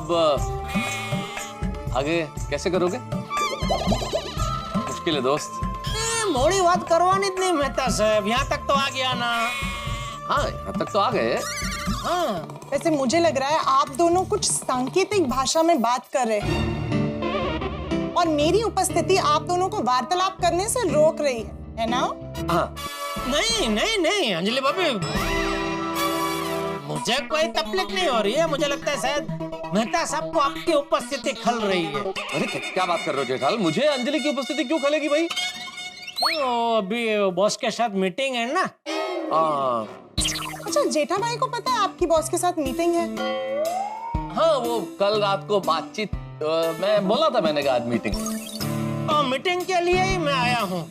अब आगे कैसे करोगे? मुश्किल है दोस्त। मोड़ी बात करवानी नहीं मेहता साहब, यहाँ तक तो आ गया ना। हाँ, यहाँ तक तो आ गए। हाँ, वैसे मुझे लग रहा है आप दोनों कुछ सांकेतिक भाषा में बात कर रहे हैं और मेरी उपस्थिति आप दोनों को वार्तालाप करने से रोक रही है ना? हाँ। नहीं नहीं नहीं अंजलि भाभी, मुझे कोई तकलीफ नहीं हो रही है। मुझे लगता है शायद मेहता साहब को आपकी उपस्थिति खल रही है। अरे क्या बात कर रहे हो जेठालाल? मुझे अंजलि की उपस्थिति क्यों खलेगी भाई? वो अभी बॉस के साथ मीटिंग है ना। अच्छा, जेठा भाई को पता है आपकी बॉस के साथ मीटिंग है? हाँ, वो कल रात को बातचीत मैं बोला था, मैंने कहा आज मीटिंग। मीटिंग के लिए ही मैं आया हूँ।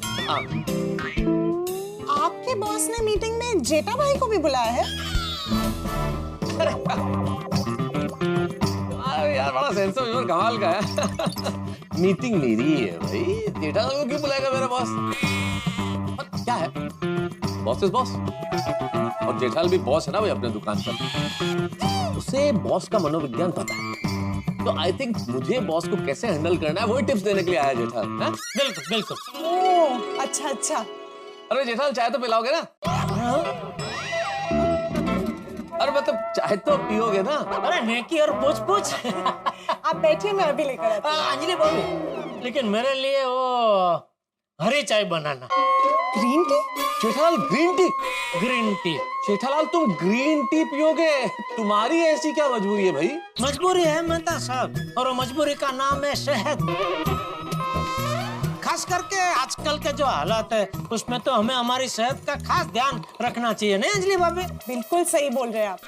आपके बॉस ने मीटिंग में जेठा भाई को भी बुलाया है? यार बड़ा सेंस ऑफ ह्यूमर कमाल का है। मीटिंग मेरी है भाई, जेठालाल को क्यों बुलाएगा मेरा बॉस? क्या है, बॉस इज बॉस। और जेठालाल भी बॉस है ना भाई अपने दुकान पर, उसे बॉस का मनोविज्ञान पता है। तो आई थिंक मुझे बॉस को कैसे हैंडल करना है वही टिप्स देने के लिए आया जेठालाल। बिल्कुल बिल्कुल। ओह, अच्छा अच्छा। अरे जेठालाल चाय तो पिलाओगे ना? अरे मतलब चाय तो पियोगे ना? अरे नेकी और पूछ आप बैठिए, मैं अभी लेकर आती हूँ। अंजलि भाभी, लेकिन मेरे लिए वो हरी चाय बनाना। Green tea? Jethalal green tea? Green tea? Jethalal तुम ग्रीन टी पियोगे? तुम्हारी ऐसी क्या मजबूरी है भाई? मजबूरी है मेहता साहब, और वो मजबूरी का नाम है शहद। खास करके आजकल के जो हालात है उसमें तो हमें हमारी सेहत का खास ध्यान रखना चाहिए, नहीं अंजलि भाभी? बिल्कुल सही बोल रहे हैं आप।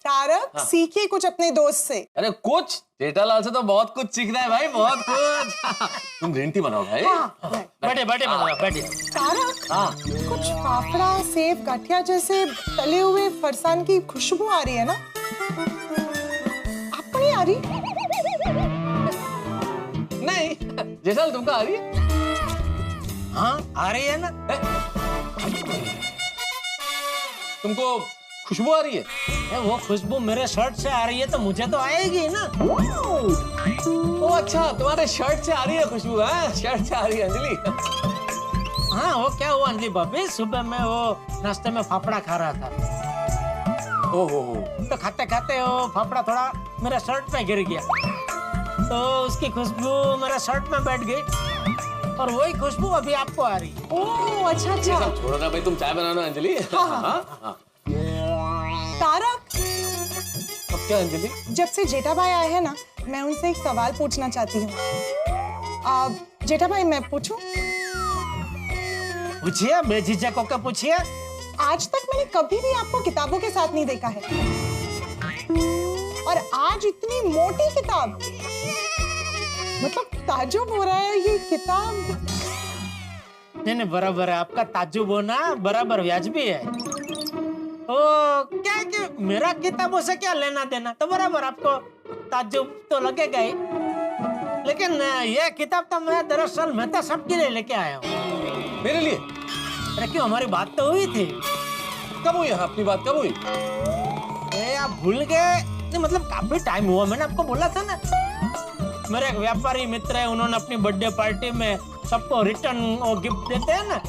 तारक, हाँ। सीखिए कुछ अपने दोस्त से। अरे कुछ? जेठालाल से तो बहुत कुछ सीखना है भाई, बहुत कुछ। तुम ग्रीन टी बनाओ भाई। बैठे बैठे बैठे। तारक, हाँ। कुछ फाफड़ा, सेब, गाठिया जैसे तले हुए फरसान की खुशबू आ रही है ना? आपको नहीं आ रही? नहीं जेठालाल, तुमको आ रही है? हाँ आ रही है ना। तुमको खुशबू आ रही है? वो खुशबू मेरे शर्ट से आ रही है तो मुझे तो आएगी ना। ओ अच्छा, तुम्हारे शर्ट से आ रही है खुशबू? है शर्ट से आ रही है अंजलि। हाँ, वो क्या हुआ अंजलि भाभी, सुबह में वो नाश्ते में फाफड़ा खा रहा था। ओहो। तो खाते खाते वो फाफड़ा थोड़ा मेरे शर्ट पे गिर गया, तो उसकी खुशबू मेरे शर्ट में बैठ गई और वही खुशबू अभी आपको आ रही है। ओह अच्छा अच्छा। छोड़ो ना भाई, तुम चाय बनाना अंजलि। हाँ। तारक, अब क्या अंजलि? जब से जेठा भाई आए हैं ना, मैं उनसे एक सवाल पूछना चाहती हूँ। जेठा भाई, मैं पूछूं? पूछिए, बेझिझक होकर पूछिए। आज तक मैंने कभी भी आपको किताबों के साथ नहीं देखा है, और आज इतनी मोटी किताब, मतलब ताज्जुब हो रहा है ये किताब। नहीं बराबर है, आपका ताज्जुब होना बराबर वाजिबी है। ओ क्या कि मेरा किताबों से क्या लेना देना, तो बराबर आपको ताज्जुब तो लगेगा ही। लेकिन ये किताब तो मैं दरअसल मेहता साहब के लिए लेके आया हूँ। मेरे लिए? अरे क्यों, हमारी बात तो हुई थी। कब हुई? अपनी बात कब हुई? आप भूल गए? नहीं मतलब काफी टाइम हुआ, मैंने आपको बोला था ना। मेरे एक व्यापारी मित्र है, उन्होंने अपनी बर्थडे पार्टी में सबको रिटर्न वो गिफ्ट देते हैं ना,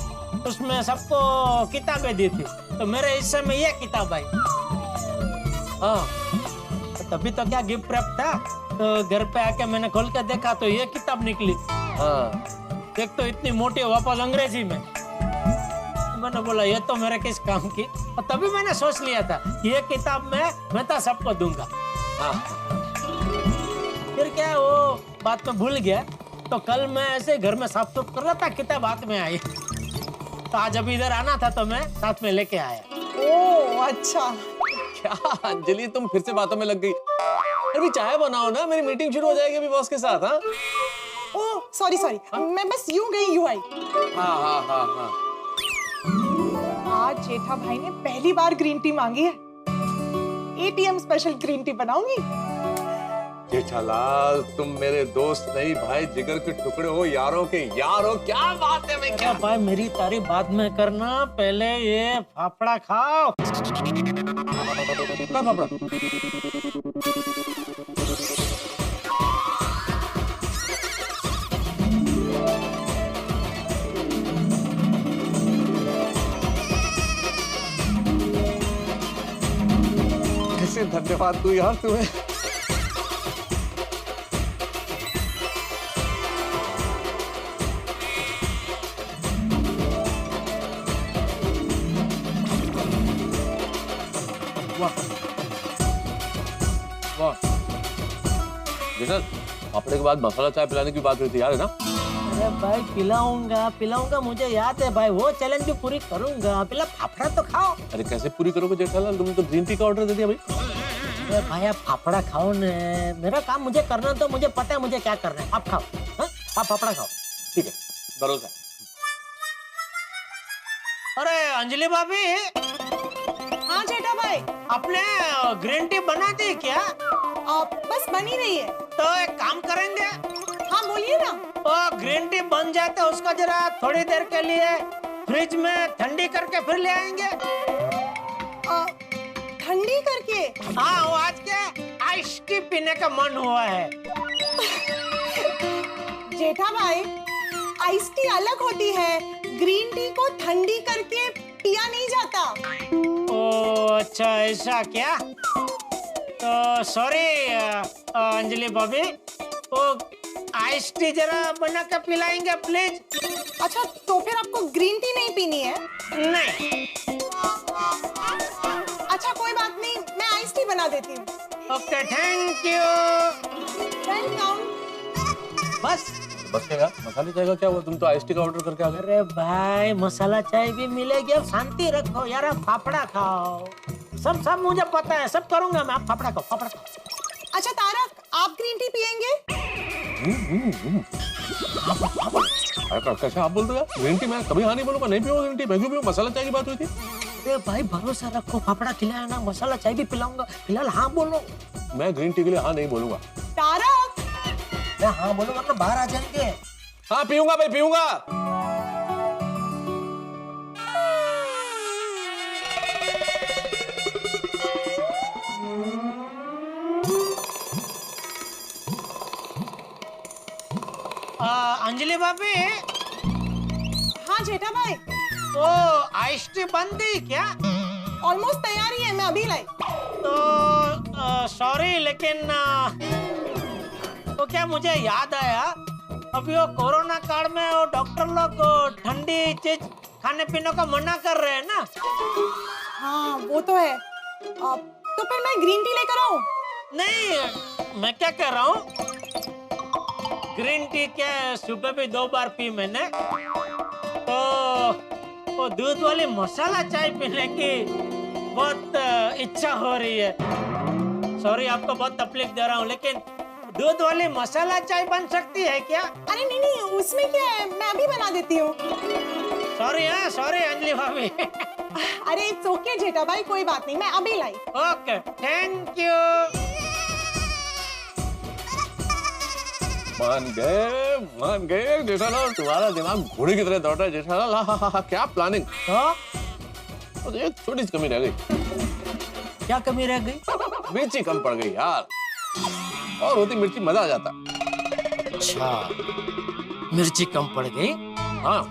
उसमें सबको किताबें दी थी, तो मेरे हिस्से में ये किताब आई। हाँ, तभी तो क्या गिफ्ट रैप था, तो घर पे आके मैंने खोल के देखा तो ये किताब निकली। हाँ, एक तो इतनी मोटी, वापस अंग्रेजी में। मैंने बोला ये तो मेरे किस काम की, और तभी मैंने सोच लिया था ये किताब मैं मेहता सबको दूंगा। हाँ। फिर क्या वो बात में भूल गया, तो कल मैं ऐसे घर में साफ सुफ कर रहा था, किताब हाथ में आई, तो आज अभी इधर आना था तो मैं साथ में लेके आया। ओह अच्छा। क्या अंजलि, तुम फिर से बातों में लग गई? अभी चाय बनाओ ना, मेरी मीटिंग शुरू हो जाएगी अभी बॉस के साथ। हाँ ओह सॉरी, मैं बस यूं गई यूं आई। हाँ। आज जेठा भाई ने पहली बार ग्रीन टी मांगी है, एटीएम स्पेशल ग्रीन टी बनाऊंगी। जेठालाल, तुम मेरे दोस्त नहीं भाई, जिगर के टुकड़े हो, यारों के यार हो। क्या बात है? मैं क्या भाई, मेरी तारीफ बाद में करना, पहले ये फाफड़ा खाओ। क्या फाफड़ा? धन्यवाद तू यार तुम्हें। वाह वाह जेठल, पापड़े के बाद मसाला चाय पिलाने की बात हुई थी यार, है ना? अरे भाई पिलाऊंगा, मुझे याद है भाई, वो चैलेंज भी पूरी करूंगा। पहले फाफड़ा तो खाओ। अरे कैसे पूरी करोगे जेठालाल, तुमने तो ग्रीन टी का ऑर्डर दे दिया भाई। अरे भाई आप फाफड़ा खाओ ने, मेरा काम मुझे करना, तो मुझे पता है मुझे क्या करना है। आप खाओ, हाँ? आप फाफड़ा खाओ। ठीक है, भरोसा। अरे अंजलि भाभी, हाँ जेठा भाई। आपने ग्रीन टी बना दी क्या? बस बन ही रही है। तो एक काम करेंगे, हाँ बोलिए ना। ग्रीन टी बन जाए तो उसको जरा थोड़ी देर के लिए फ्रिज में ठंडी करके फिर ले आएंगे। ठंडी करके? हाँ, वो आज के आइस टी पीने का मन हुआ है। जेठा भाई, आइस टी अलग होती है, ग्रीन टी को ठंडी करके पिया नहीं जाता। ओ अच्छा, ऐसा क्या? तो सॉरी अंजलि भाभी, वो आइस टी जरा बना के पिलाएंगे प्लीज। अच्छा, तो फिर आपको ग्रीन टी नहीं पीनी है? नहीं। अच्छा कोई बात नहीं, मैं आइस टी बना देती हूँ। Okay, thank you. वेलकम। बस क्या यार, मसाले चाय का क्या हुआ? तुम तो आइस टी का ऑर्डर करके आ गए। अरे भाई मसाला चाय भी मिलेगी, अब शांति रखो यार, आप फाफड़ा खाओ। सब मुझे पता है, सब करूंगा मैं, आप फाफड़ा खाओ। अच्छा तारक, आप ग्रीन टी पियेंगे? कैसे आप बोल दो यार? ग्रीन टी मैं कभी हाँ नहीं बोलूंगा, नहीं पीऊंगा ग्रीन टी। मैं क्यों पीऊं? मसाला चाय की बात हुई थी। अरे भाई भरोसा रखो, फाफड़ा खिलाया ना, मसाला चाय भी पिलाऊंगा। फिलहाल हाँ बोलो। मैं ग्रीन टी के लिए हाँ नहीं बोलूंगा। तारक, मैं हाँ बोलूंगा तो बाहर आ जाएंगे। हाँ पीऊंगा भाई, पीऊंगा। अंजलि भाभी। हाँ जेठा भाई। तो आइस टी बन गई क्या? ऑलमोस्ट तैयार ही है, मैं अभी लाई। तो सॉरी, लेकिन तो क्या मुझे याद आया, अभी वो कोरोना काल में वो डॉक्टर लोग ठंडी चीज खाने पीने को मना कर रहे हैं ना। हाँ वो तो है। तो फिर मैं ग्रीन टी लेकर आऊं? नहीं, मैं क्या कह रहा हूँ, ग्रीन टी क्या सुबह भी 2 बार पी मैंने, तो वो दूध वाली मसाला चाय पीने की बहुत इच्छा हो रही है। सॉरी आपको बहुत तकलीफ दे रहा हूँ, लेकिन दूध वाली मसाला चाय बन सकती है क्या? अरे नहीं, उसमें क्या है, मैं अभी बना देती हूँ। सॉरी अंजलि भाभी। अरे इट्स ओके जेठा भाई, कोई बात नहीं, मैं अभी लाई। Okay, thank you. मान गए जेठालाल, तुम्हारा दिमाग घोड़े की तरह दौड़ रहा है जेठालाल। हाँ, क्या प्लानिंग। तो एक छोटी सी कमी रह गई। क्या कमी रह गई? मिर्ची कम पड़ गई यार, और होती मिर्ची मजा आ जाता। अच्छा, मिर्ची कम पड़ गई। हाँ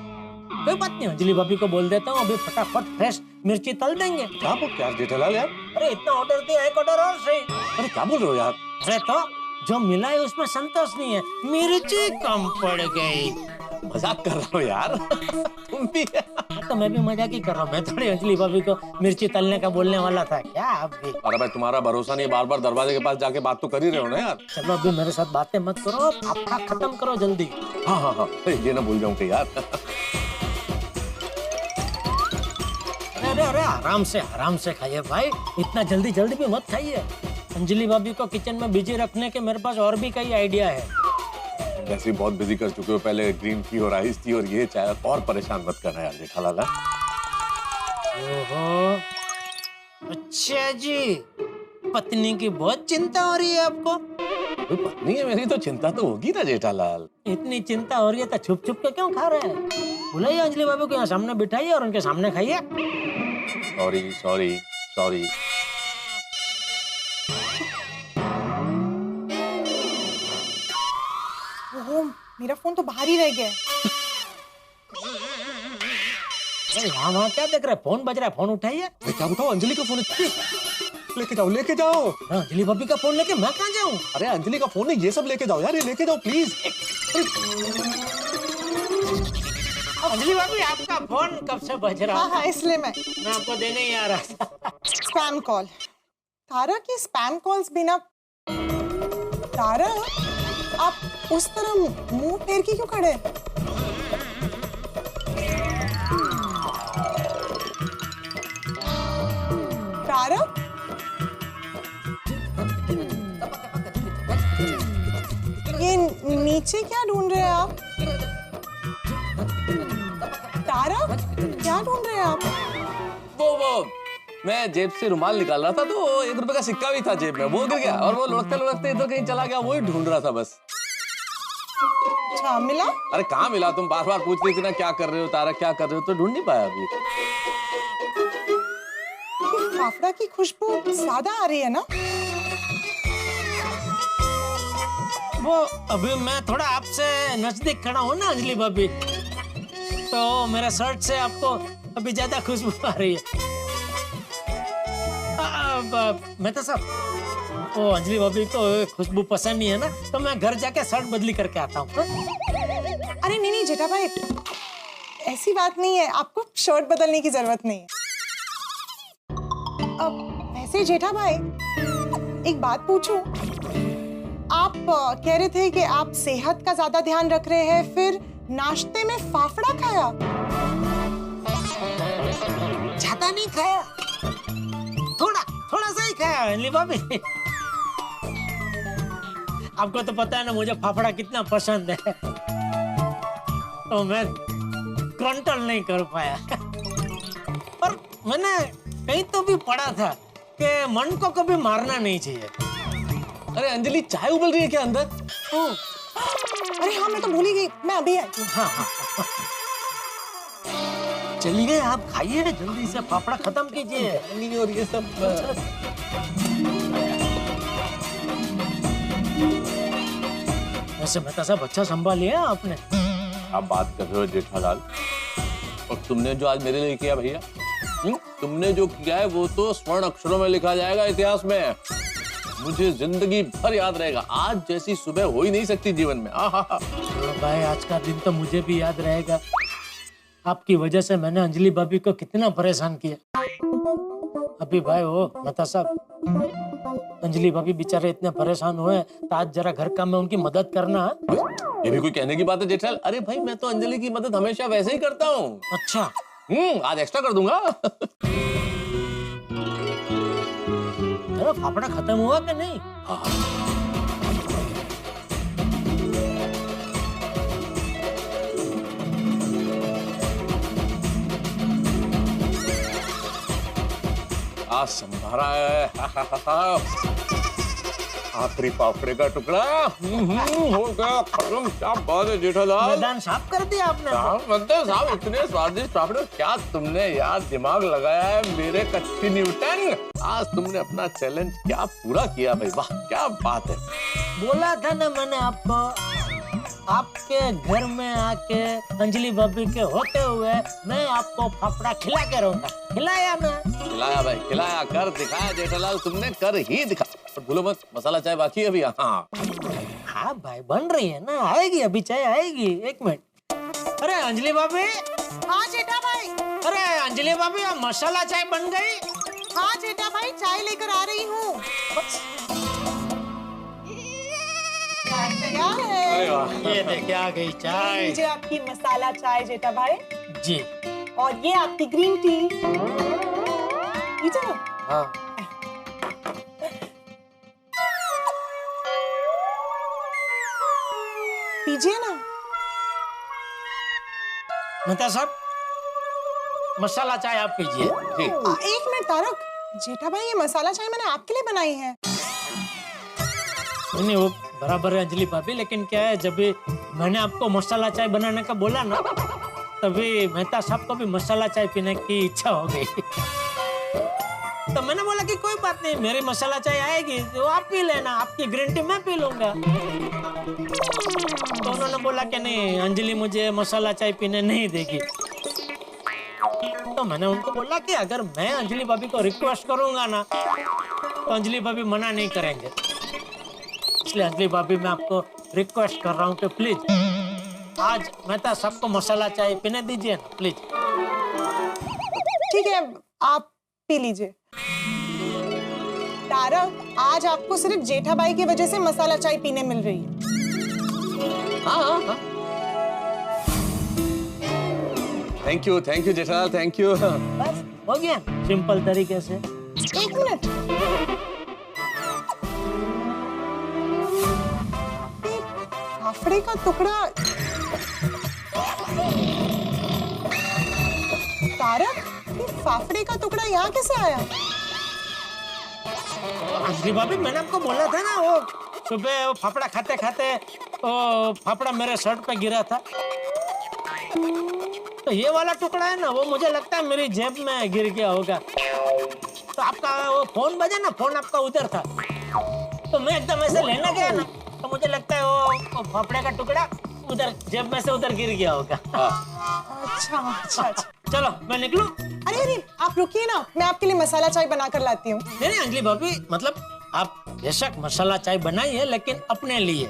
कोई बात नहीं, अंजलि भाभी को बोल देता हूँ, अभी फटाफट फ्रेश मिर्ची तल देंगे। क्या बोल क्या जेठालाल यार? अरे इतना ऑर्डर दिया, एक ऑर्डर और सही। अरे क्या बोल रहे हो यार? अरे तो जो मिला है उसमें संतोष नहीं है, मिर्ची कम पड़ गई। मजाक कर रहा हो यार। तुम भी तो मैं भी मजाक ही कर रहा हूँ, मैं थोड़ी अंजलि भाभी को मिर्ची तलने का बोलने वाला था क्या आप भी? अरे भाई तुम्हारा भरोसा नहीं, बार बार दरवाजे के पास जाके बात तो कर ही रहे हो ना यार। चलो अभी मेरे साथ बातें मत करो, आपका खत्म करो जल्दी। हाँ, ये ना भूल जाऊं कि यार। अरे आराम से खाइए भाई, इतना जल्दी भी मत खाइए। अंजलि भाभी को किचन में बिजी रखने के मेरे पास और भी कई आइडिया है। वैसे बहुत बिजी कर चुके हो, पहले ग्रीन टी और आइस टी और ये चाय, और परेशान मत करना यार जेठालाल। ओहो, अच्छा जी, पत्नी की बहुत चिंता हो रही है आपको? पत्नी है मेरी तो चिंता तो होगी ना जेठालाल। इतनी चिंता हो रही है तो छुप के क्यों खा रहे हैं? बुलाइए अंजलि भाभी को यहाँ सामने बिठाइए और उनके सामने खाइए। सॉरी। ओह, मेरा फोन तो बाहर ही रह गया। वहाँ क्या देख रहे हैं? फोन बज रहा है, फोन उठाइए। क्या बताओ, अंजलि का फोन है। लेके जाओ, लेके जाओ। अंजलि भाभी का फोन लेके मैं कहाँ जाऊँ? अरे अंजलि का फोन है, ये सब लेके जाओ यार, ये लेके जाओ प्लीज। अंजलि भाभी आपका फोन कब से बज रहा हाँ हाँ, इसलिए मैं आपको देने ही आ रहा था। Spam call. तारा की स्पैम कॉल्स बिना। तारा, आप उस तरह मुंह फेर के क्यों खड़े? तारा, ये नीचे क्या ढूंढ रहे हैं आप? तारा, क्या ढूंढ रहे हैं आप? वो मैं जेब से रुमाल निकाल रहा था तो 1 रुपए का सिक्का भी था जेब में, वो गिर गया और वो लुढ़कते लुढ़कते इधर कहीं चला गया, वही ढूंढ रहा था बस। अच्छा, मिला? अरे कहाँ मिला? तुम बार बार पूछ रही थी ना क्या कर रहे हो तारा, क्या कर रहे हो, तो ढूंढ नहीं पाया अभी। फाफड़ा की खुशबू ज्यादा आ रही है ना? वो अभी मैं थोड़ा आपसे नजदीक खड़ा हूँ ना अंजलि भाभी, तो मेरे शर्ट से आपको अभी ज्यादा खुशबू आ रही है। मेहता साहब, वो अंजलि भाभी को खुशबू पसंद नहीं है ना, तो मैं घर जाके शर्ट बदली करके आता हूँ। अरे नहीं नहीं जेठा भाई, ऐसी बात नहीं है, आपको शर्ट बदलने की जरूरत नहीं है। अब वैसे जेठा भाई, एक बात पूछूं? आप कह रहे थे कि आप सेहत का ज्यादा ध्यान रख रहे हैं, फिर नाश्ते में फाफड़ा खाया? ज्यादा नहीं खाया, थोड़ा सा ही खाया अंजलि भाभी। आपको तो पता है ना मुझे फाफड़ा कितना पसंद है, तो मैं कंट्रोल नहीं कर पाया। पर मैंने कहीं तो भी पढ़ा था कि मन को कभी मारना नहीं चाहिए। अरे अंजलि, चाय उबल रही है क्या अंदर? अरे हाँ, मैं तो भूल ही गई, मैं अभी आई हूँ। हाँ। चलिए आप खाइए, जल्दी से फाफड़ा खत्म कीजिए। और ये सब वैसे मेहता साहब अच्छा संभाल लिया आपने। आप बात कर रहे हो जेठालाल, और तुमने जो आज मेरे लिए किया भैया, तुमने जो किया है वो तो स्वर्ण अक्षरों में लिखा जाएगा इतिहास में, मुझे जिंदगी भर याद रहेगा। आज जैसी सुबह हो ही नहीं सकती जीवन में। भाई आज का दिन तो मुझे भी याद रहेगा, आपकी वजह से मैंने अंजलि भाभी को कितना परेशान किया। अभी भाई वो मेहता साहब, अंजलि भाभी बेचारे इतने परेशान हुए, तो आज जरा घर काम में उनकी मदद करना। ये भी कोई कहने की बात है जेठालाल? अरे भाई मैं तो अंजलि की मदद हमेशा वैसे ही करता हूँ। अच्छा, आज एक्स्ट्रा कर दूंगा। फाफड़ा खत्म हुआ कि नहीं? आज संभारा है। आखिरी फाफड़े का टुकड़ा हो गया खत्म। क्या बात है जेठालाल, मैदान साफ कर दिया आपने। साहब इतने स्वादिष्ट फाफड़े, क्या तुमने यार दिमाग लगाया है मेरे कच्ची न्यूटन। आज तुमने अपना चैलेंज क्या पूरा किया भाई, वाह क्या बात है। बोला था ना मैंने आपको, आपके घर में आके अंजलि भाभी के होते हुए मैं आपको फाफड़ा खिला के रहूंगा। खिलाया ना? खिलाया भाई, खिलाया, कर दिखाया जेठालाल, तुमने कर ही दिखा। और भूलो मत मसाला चाय बाकी है अभी। हाँ भाई बन रही है ना, आएगी अभी चाय आएगी, 1 मिनट। अरे अंजलि भाभी। हाँ जेठा भाई। अरे अंजलि भाभी, अब मसाला चाय बन गई? हाँ जेठा भाई, चाय लेकर आ रही हूँ। क्या है? ये देखिए आ गई चाय। लीजिए आपकी मसाला चाय जेठा भाई जी, और ये आपकी ग्रीन टी। लीजिए ना। हाँ। पीजिए ना। मेहता साहब, मसाला चाय आप पीजिए। एक मिनट तारक, जेठा भाई ये मसाला चाय मैंने आपके लिए बनाई है। नहीं वो बराबर है अंजलि भाभी, लेकिन क्या है जब भी मैंने आपको मसाला चाय बनाने का बोला ना, तभी मेहता साहब को भी मसाला चाय पीने की इच्छा हो गई। तो मैंने बोला कि कोई बात नहीं, मेरी मसाला चाय आएगी तो आप पी लेना, आपकी ग्रीन टी मैं पी लूंगा। तो उन्होंने बोला कि नहीं अंजलि मुझे मसाला चाय पीने नहीं देगी। तो मैंने उनको बोला कि अगर मैं अंजलि भाभी को रिक्वेस्ट करूंगा ना, तो अंजलि भाभी मना नहीं करेंगे, इसलिए अंजलि भाभी मैं आपको रिक्वेस्ट कर रहा हूँ कि प्लीज आज मेहता सबको मसाला चाय पीने दीजिए ना प्लीज। ठीक है, आप पी लीजिए। तारक, आज आपको सिर्फ जेठाबाई की वजह से मसाला चाय पीने मिल रही है। हाँ। Thank you Jethalal, thank you. बस हो गया सिंपल तरीके से। एक मिनट, फाफड़े का टुकड़ा। तारक, ये फाफड़े का टुकड़ा यहाँ कैसे आया? अंजलि भाभी मैंने आपको बोला था ना, वो सुबह वो फाफड़ा खाते खाते वो फाफड़ा मेरे शर्ट पे गिरा था, तो ये वाला टुकड़ा है ना, वो मुझे लगता है मेरी जेब में गिर गया होगा। तो आपका वो फोन बजा ना, फोन आपका उधर था, तो मैं एकदम ऐसे लेना गया ना, तो मुझे लगता है वो फाफड़े का टुकड़ा उधर जेब में से उधर गिर गया होगा। अच्छा। चलो मैं निकलूं? अरे आप रुकिए ना, मैं आपके लिए मसाला चाय बना कर लाती हूँ। नहीं अंजलि भाभी, मतलब आप बेशक मसाला चाय बनाइए लेकिन अपने लिए,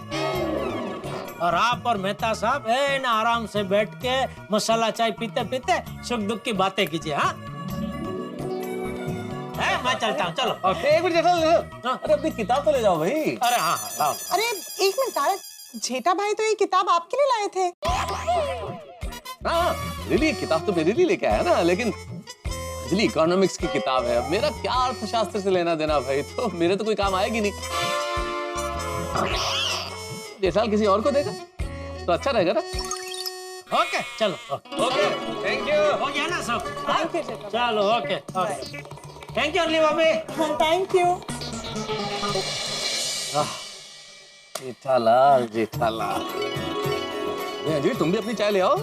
और आप और मेहता साहब ना आराम से बैठ के मसाला चाय पीते पीते सुख दुख की बातें कीजिए। हाँ मैं चलता हूँ, चलो। एक मिनट जेठालाल, अरे अपनी किताब तो ले जाओ भाई। अरे हाँ लाओ। अरे एक मिनट तारक, जेठा भाई तो ये किताब आपके लिए लाए थे। हाँ मेरे लिए किताब तो मेरे लिए लेके आया ना, लेकिन अंजलि इकोनॉमिक्स की किताब है, अब मेरा क्या अर्थशास्त्र से लेना देना भाई, तो मेरे तो कोई काम आएगी नहीं। जेठालाल किसी और को देगा तो अच्छा रहेगा ना। ओके चलो। Okay thank you. हो गया ना सब? थैंक यू जेठा। चलो ओके थैंक यू अंजलि भाभी। Thank you. जेठालाल अंजलि तुम भी अपनी चाय ले आओ।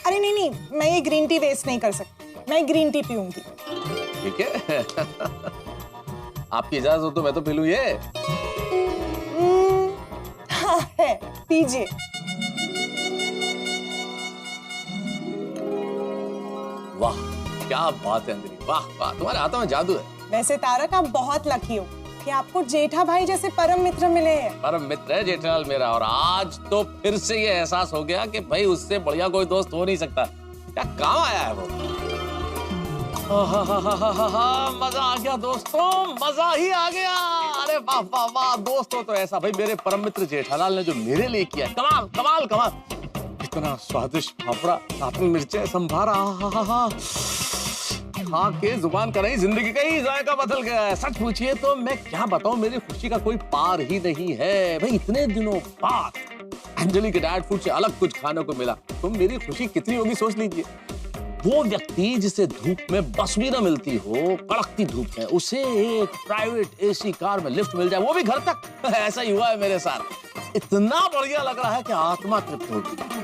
अरे नहीं, मैं ये ग्रीन टी वेस्ट नहीं कर सकती, मैं ग्रीन टी पीऊंगी। ठीक है आपकी इजाजत हो तो मैं तो पी लूं ये। हाँ है, पीजिए। वाह क्या बात है अंजलि, वाह तुम्हारे हाथों में जादू है। वैसे तारक, आप बहुत लकी हो कि आपको जेठा भाई जैसे परम मित्र मिले हैं। परम मित्र है जेठालाल मेरा, और आज तो फिर से ये एहसास हो गया कि भाई उससे बढ़िया कोई दोस्त हो नहीं सकता। क्या काम आया है वो। मजा आ गया दोस्तों, मजा ही आ गया। अरे वाह वाह वाह दोस्तों, तो ऐसा भाई मेरे परम मित्र जेठालाल ने जो मेरे लिए किया, कमाल कमाल कमाल। इतना स्वादिष्ट फाफड़ा, साथ में मिर्चें, संभारा, खा के जुबान का नहीं जिंदगी का ही जायका बदल गया है। सच पूछिए तो मैं क्या बताऊं, मेरी खुशी का कोई पार ही नहीं है भाई। इतने दिनों बाद अंजलि के डाइट फूड से अलग कुछ खाने को मिला, तो मेरी खुशी कितनी होगी सोच लीजिए। वो व्यक्ति जिसे धूप में बस भी ना मिलती हो, कड़कती धूप में, उसे एक प्राइवेट एसी कार में लिफ्ट मिल जाए, वो भी घर तक। ऐसा ही हुआ है मेरे साथ। इतना बढ़िया लग रहा है कि आत्मा तृप्त होगी।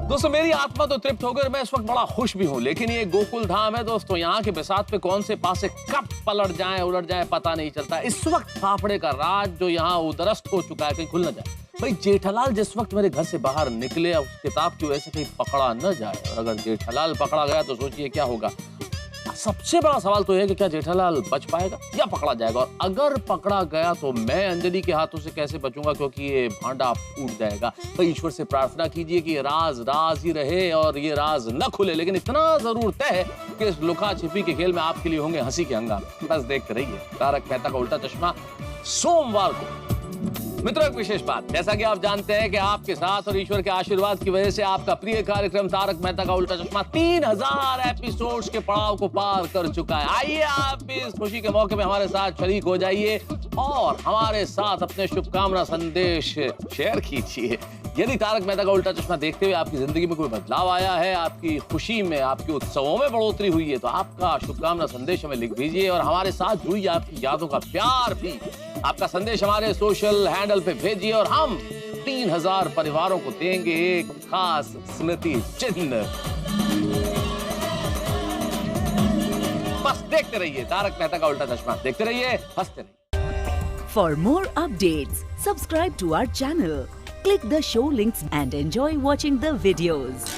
दोस्तों मेरी आत्मा तो तृप्त होकर मैं इस वक्त बड़ा खुश भी हूँ, लेकिन ये गोकुल धाम है दोस्तों, यहाँ के बिसात पे कौन से पासे कब पलट जाए उलट जाए पता नहीं चलता। इस वक्त फाफड़े का राज जो यहाँ उदरस्त हो चुका है, कहीं खुल न जाए। भाई जेठालाल जिस वक्त मेरे घर से बाहर निकले, उस किताब की वजह से कहीं पकड़ा न जाए, और अगर जेठालाल पकड़ा गया तो सोचिए क्या होगा। सबसे बड़ा सवाल तो है कि क्या जेठालाल बच पाएगा या पकड़ा जाएगा, और अगर पकड़ा गया तो मैं अंजलि के हाथों से कैसे बचूंगा, क्योंकि ये भांडा फूट जाएगा। तो ईश्वर से प्रार्थना कीजिए कि ये राज राज ही रहे और ये राज न खुले, लेकिन इतना जरूर तय है कि इस लुका छिपी के खेल में आपके लिए होंगे हंसी के हंगामे। बस देखते रहिए तारक मेहता का उल्टा चश्मा सोमवार को। मित्रों एक विशेष बात, जैसा कि आप जानते हैं कि आपके साथ और ईश्वर के आशीर्वाद की वजह से आपका प्रिय कार्यक्रम तारक मेहता का उल्टा चश्मा 3000 एपिसोड्स के पड़ाव को पार कर चुका है। आइए आप इस खुशी के मौके में हमारे साथ शरीक हो जाइए और हमारे साथ अपने शुभकामना संदेश शेयर कीजिए। यदि तारक मेहता का उल्टा चश्मा देखते हुए आपकी जिंदगी में कोई बदलाव आया है, आपकी खुशी में, आपके उत्सवों में बढ़ोतरी हुई है, तो आपका शुभकामना संदेश हमें लिख दीजिए और हमारे साथ जुड़िए आपकी यादों का प्यार भी। आपका संदेश हमारे सोशल हैंडल पे भेजिए और हम 3000 परिवारों को देंगे एक खास स्मृति चिन्ह। बस देखते रहिए तारक मेहता का उल्टा चश्मा, देखते रहिए, हंसते रहिए। For more updates, subscribe to our channel, click the show links and enjoy watching the videos.